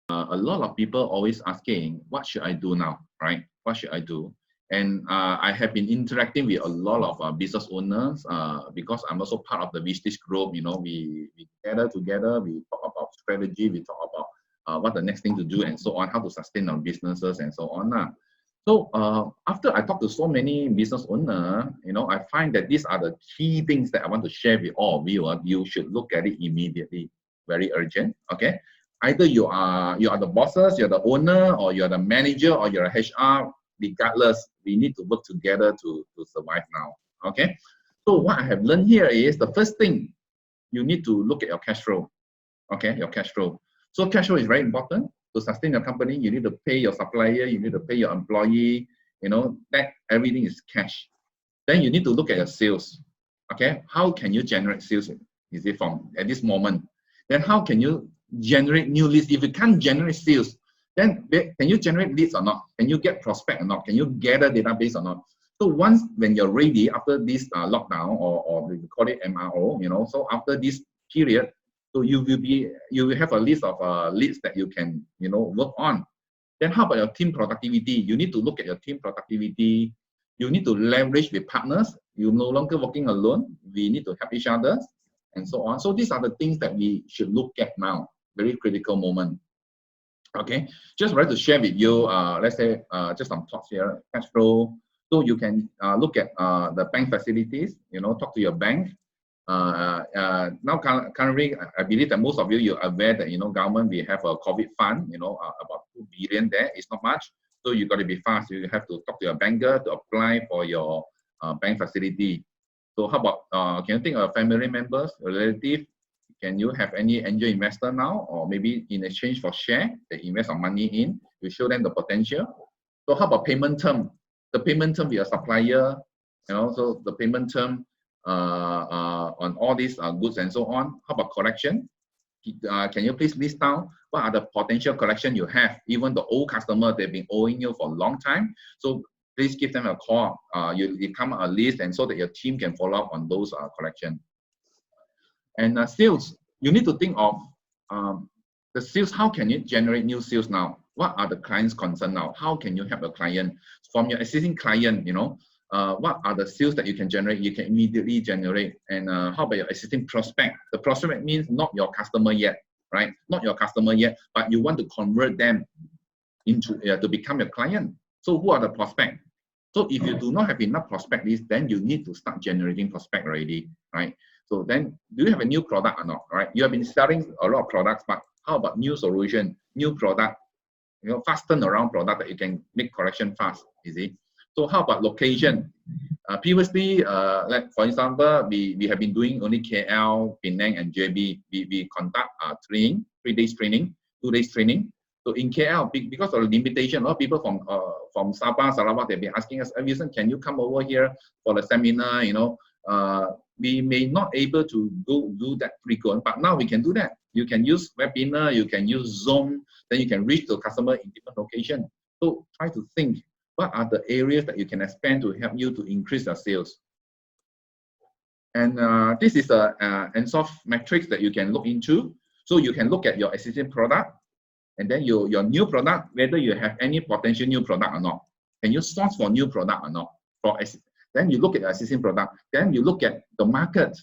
a lot of people always asking, what should I do now, right? What should I do? And I have been interacting with a lot of business owners because I'm also part of the business group. You know, we gather together, we talk about strategy, we talk about what the next thing to do and so on, how to sustain our businesses and so on. So after I talk to so many business owners, you know, I find that these are the key things that I want to share with all of you. You should look at it immediately, very urgent. Okay, either you are the bosses, you're the owner, or you're the manager, or you're a HR. Regardless, we need to work together to survive now. Okay, so what I have learned here is the first thing you need to look at your cash flow. Okay, your cash flow. So cash flow is very important to sustain your company. You need to pay your supplier, you need to pay your employee, you know, that everything is cash. Then you need to look at your sales. Okay, how can you generate sales? Is it from at this moment? Then how can you generate new leads? If you can't generate sales, then can you generate leads or not? Can you get prospect or not? Can you gather database or not? So once when you're ready after this lockdown or we call it MRO, you know, so after this period, so you will have a list of leads that you can, you know, work on. Then how about your team productivity? You need to look at your team productivity. You need to leverage with partners. You're no longer working alone. We need to help each other and so on. So these are the things that we should look at now. Very critical moment. Okay, just wanted to share with you, let's say, just some thoughts here, cash flow. So you can look at the bank facilities, you know, talk to your bank. Now currently, I believe that most of you're aware that, you know, government, we have a COVID fund, you know, about 2 billion there. It's not much. So you got to be fast. You have to talk to your banker to apply for your bank facility. So how about, can you think of family members, relative? Can you have any angel investor now, or maybe in exchange for share, they invest some money in, you show them the potential. So how about payment term? The payment term with your supplier, and also the payment term on all these goods and so on. How about collection? Can you please list down what are the potential collection you have? Even the old customer, they've been owing you for a long time. So please give them a call. You come a list, and so that your team can follow up on those collection. And sales, you need to think of the sales. How can you generate new sales now? What are the clients' concern now? How can you help a client from your existing client? You know, what are the sales that you can generate? You can immediately generate. And how about your existing prospect? The prospect means not your customer yet, right? Not your customer yet, but you want to convert them into to become your client. So who are the prospect? So if you do not have enough prospect list, then you need to start generating prospect already, right? So then, do you have a new product or not? Right? You have been selling a lot of products, but how about new solution, new product? You know, fast turnaround product that you can make correction fast. Is it? So how about location? Previously, like for example, we have been doing only KL, Penang, and JB. We conduct training, 3 days training, 2 days training. So in KL, because of the limitation, a lot of people from Sabah, Sarawak, they've been asking us, Wilson, can you come over here for the seminar? You know, we may not able to do that frequent, but now we can do that. You can use webinar, you can use Zoom, then you can reach the customer in different locations. So try to think, what are the areas that you can expand to help you to increase your sales? And this is a NSOF metrics that you can look into. So you can look at your existing product, and then your new product, whether you have any potential new product or not. Can you source for new product or not? Then you look at your existing product. Then you look at the market,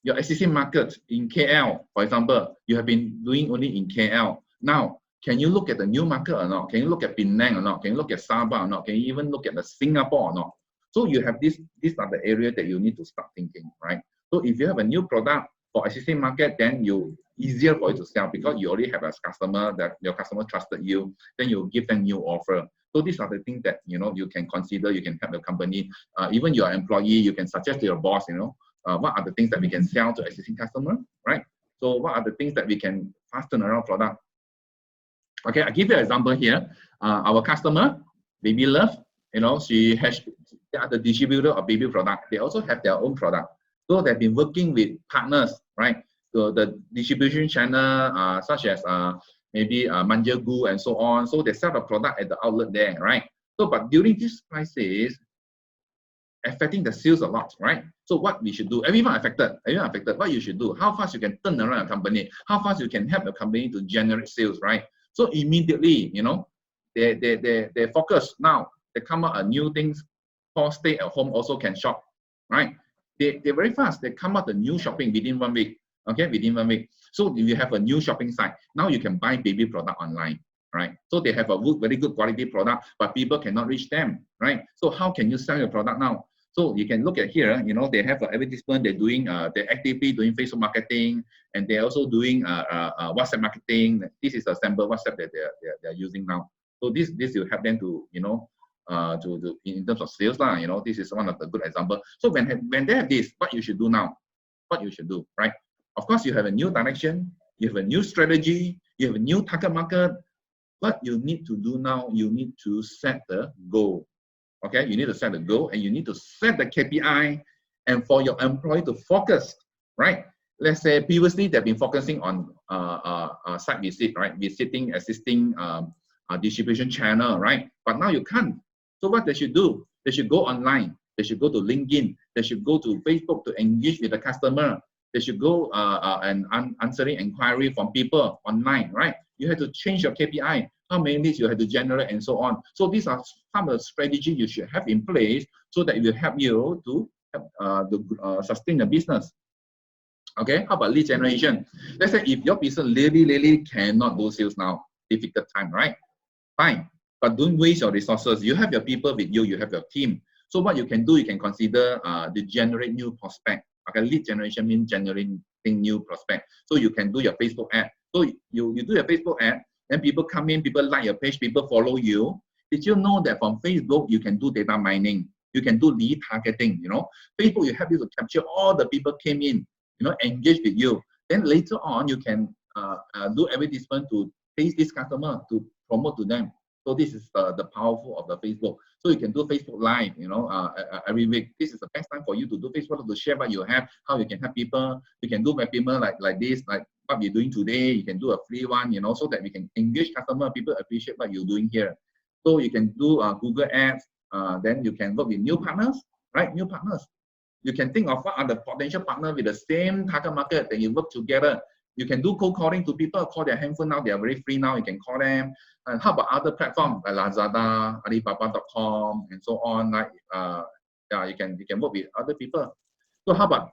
your existing market in KL, for example. You have been doing only in KL. Now, can you look at the new market or not? Can you look at Penang or not? Can you look at Sabah or not? Can you even look at the Singapore or not? So you have these are the areas that you need to start thinking, right? So if you have a new product for existing market, then you easier for you to sell because you already have a customer that your customer trusted you. Then you give them new offer. So these are the things that, you know, you can consider. You can help the company. Even your employee, you can suggest to your boss, you know, what are the things that we can sell to existing customer, right? So what are the things that we can fast turn around product? Okay, I give you an example here. Our customer, Baby Love, you know, they are the distributor of baby product. They also have their own product. So they've been working with partners, right? So the distribution channel, such as maybe Manjagu and so on. So they sell the product at the outlet there, right? So, but during this crisis, affecting the sales a lot, right? So what we should do, everyone affected, what you should do, how fast you can turn around a company, how fast you can help the company to generate sales, right? So immediately, you know, they focus now. They come up a new things called stay at home also can shop, right? They're very fast. They come up the new shopping within 1 week. Okay, within 1 week. So if you have a new shopping site, now you can buy baby product online, right? So they have a very good quality product, but people cannot reach them, right? So how can you sell your product now? So you can look at here, you know, they have an advertisement, they're doing, they're actively doing Facebook marketing, and they're also doing WhatsApp marketing. This is a sample WhatsApp that they're using now. So this will help them to, you know, to in terms of sales lah, you know, this is one of the good example. So when they have this, what you should do now? What you should do, right? Of course, you have a new direction, you have a new strategy, you have a new target market. What you need to do now, you need to set the goal. Okay, you need to set the goal and you need to set the KPI, and for your employee to focus, right? Let's say previously they've been focusing on site visit, right? Visiting existing distribution channel, right? But now you can't. So what they should do? They should go online. They should go to LinkedIn. They should go to Facebook to engage with the customer. They should go and answering inquiry from people online, right? You have to change your KPI, how many leads you have to generate and so on. So these are some of the strategies you should have in place so that it will help you to sustain the business. Okay, how about lead generation? Let's say if your business really cannot do sales now, difficult time, right? Fine, but don't waste your resources. You have your people with you, you have your team. So what you can do, you can consider to generate new prospect. Okay, lead generation means generating new prospect. So you can do your Facebook ad. So you do your Facebook ad, then people come in, people like your page, people follow you. Did you know that from Facebook you can do data mining? You can do lead targeting. You know, Facebook will help you to capture all the people came in, you know, engage with you. Then later on you can do advertisement to face this customer to promote to them. So this is the powerful of the Facebook. So you can do Facebook Live, you know, every week. This is the best time for you to do Facebook, to share what you have, how you can help people. You can do webinar like this, like what we're doing today. You can do a free one, you know, so that we can engage customer. People appreciate what you're doing here. So you can do Google Ads. Then you can work with new partners, right? New partners. You can think of what are the potential partners with the same target market that you work together. You can do cold calling to people, call their handphone now. They are very free now. You can call them. And how about other platforms like Lazada, Alibaba.com, and so on? Like, yeah, you can work with other people. So how about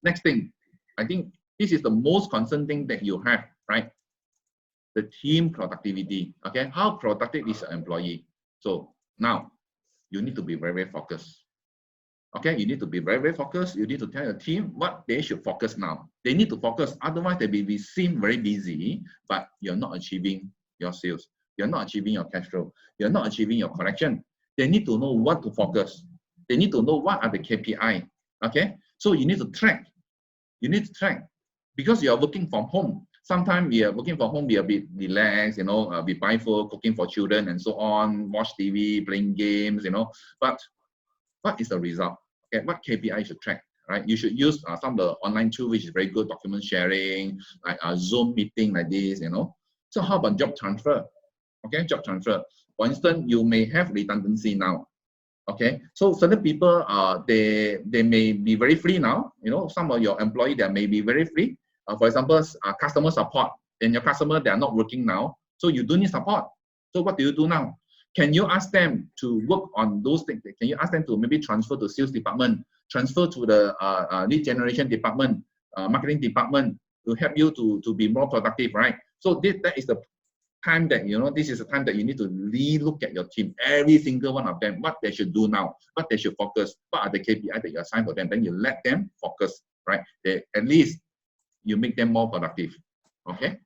next thing? I think this is the most concerned thing that you have, right? The team productivity. Okay, how productive is an employee? So now you need to be very focused. Okay, you need to be very focused. You need to tell your team what they should focus now. They need to focus, otherwise they will be seen very busy, but you're not achieving your sales. You're not achieving your cash flow. You're not achieving your collection. They need to know what to focus. They need to know what are the KPI. Okay, so you need to track. You need to track because you are working from home. Sometimes we are working from home, we are a bit relaxed, you know, be mindful, cooking for children and so on, watch TV, playing games, you know, but what is the result? Okay, what KPI you should track, right? You should use some of the online tool, which is very good, document sharing, like a Zoom meeting like this, you know. So how about job transfer? Okay, job transfer. For instance, you may have redundancy now. Okay, so certain people, they may be very free now. You know, some of your employees, they may be very free. For example, customer support, and your customer, they are not working now. So you do need support. So what do you do now? Can you ask them to work on those things? Can you ask them to maybe transfer to sales department, transfer to the lead generation department, marketing department to help you to be more productive, right? So that is the time that, you know, this is the time that you need to re-look at your team, every single one of them, what they should do now, what they should focus, what are the KPI that you assign for them, then you let them focus, right? At least you make them more productive, okay?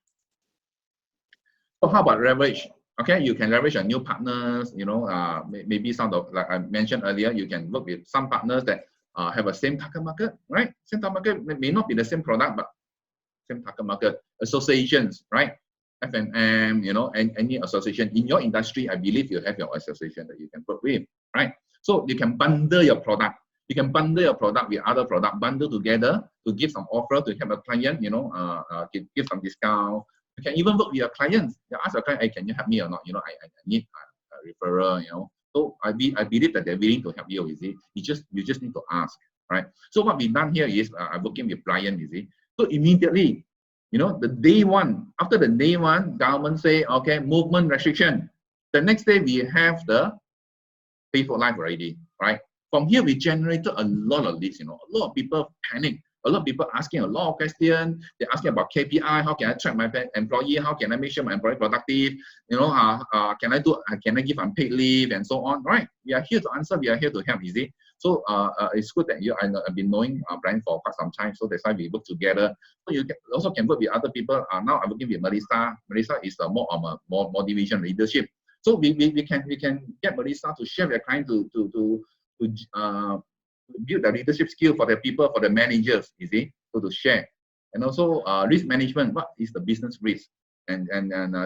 So how about leverage? Okay, you can leverage on new partners, you know, maybe some of, like I mentioned earlier, you can work with some partners that have a same target market, right? Same target market may not be the same product, but same target market. Associations, right? FMM, you know, and any association in your industry, I believe you have your association that you can work with, right? So you can bundle your product. You can bundle your product with other product, bundle together to give some offer to help a client, you know, give some discount. You can even work with your clients. You ask your client, hey, can you help me or not? You know, I need a referral, you know. So I believe that they're willing to help you, you see. You just need to ask, right? So what we've done here is I'm working with client, you see. So immediately You know, the day one, after the day one, government say, okay, movement restriction. The next day we have the Facebook Live already, right? From here, we generated a lot of leads, you know, a lot of people panic. A lot of people asking a lot of questions. They're asking about KPI. How can I track my employee? How can I make sure my employee productive? You know, can I give unpaid leave and so on, right? We are here to answer. We are here to help, is it? So it's good that I've been knowing Brian for quite some time. So that's why we work together. So you also can work with other people. Now I'm working with Marissa. Marissa is more of a more division leadership. So we can get Marissa to share with their client to build the leadership skill for the people, for the managers, you see, so to share. And also risk management, what is the business risk? And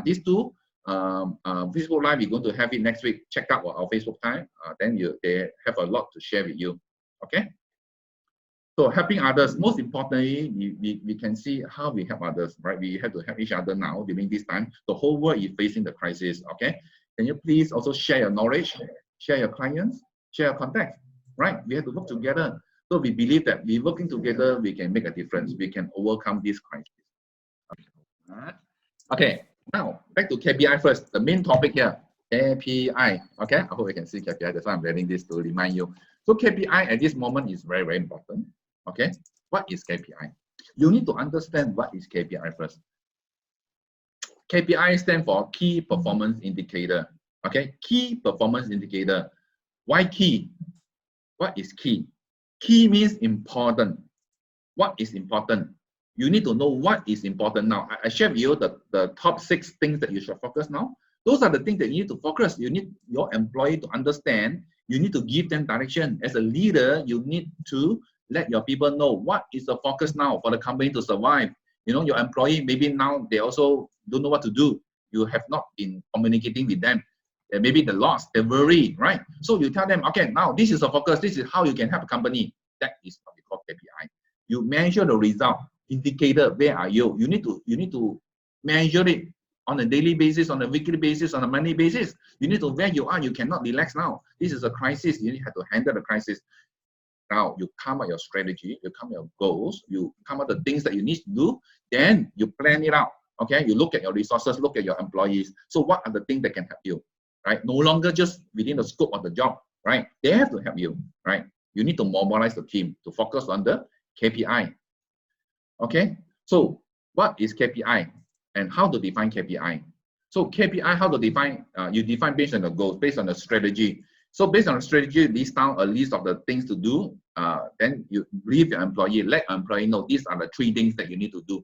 these two, Facebook Live, we're going to have it next week. Check out our Facebook time. Then they have a lot to share with you. Okay. So helping others, most importantly, we can see how we help others, right? We have to help each other now during this time. The whole world is facing the crisis. Okay. Can you please also share your knowledge, share your clients, share your contacts? Right, we have to work together. So we believe that we working together, we can make a difference. We can overcome this crisis. Okay, now back to KPI first. The main topic here, KPI. Okay, I hope you can see KPI. That's why I'm writing this to remind you. So KPI at this moment is very, very important. Okay, what is KPI? You need to understand what is KPI first. KPI stands for Key Performance Indicator. Okay, Key Performance Indicator. Why key? What is key? Key means important. What is important? You need to know what is important now. I share with you the top 6 things that you should focus now. Those are the things that you need to focus. You need your employee to understand. You need to give them direction. As a leader, you need to let your people know what is the focus now for the company to survive. You know, your employee, maybe now they also don't know what to do. You have not been communicating with them. Maybe the loss, they worry, right? So you tell them, okay, now this is the focus. This is how you can help a company. That is what we call KPI. You measure the result, indicator. Where are you? You need to measure it on a daily basis, on a weekly basis, on a monthly basis. You need to where you are. You cannot relax now. This is a crisis. You have to handle the crisis. Now you come up your strategy. You come up your goals. You come up the things that you need to do. Then you plan it out. Okay. You look at your resources. Look at your employees. So what are the things that can help you? Right? No longer just within the scope of the job, right? They have to help you, right? You need to mobilize the team to focus on the KPI. Okay, so what is KPI and how to define KPI? So KPI, how to define? You define based on the goals, based on the strategy. So based on the strategy, list down a list of the things to do. Then you brief your employee, let your employee know these are the 3 things that you need to do.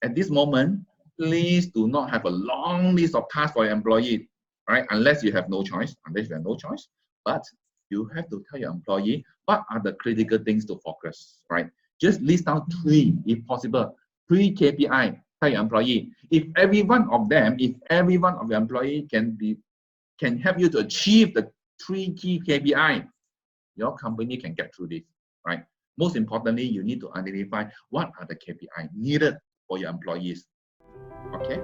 At this moment, please do not have a long list of tasks for your employee. Right? Unless you have no choice, but you have to tell your employee what are the critical things to focus, right? Just list down 3, if possible, 3 KPI. Tell your employee. If every one of your employee can help you to achieve the 3 key KPI, your company can get through this, right? Most importantly, you need to identify what are the KPI needed for your employees. Okay.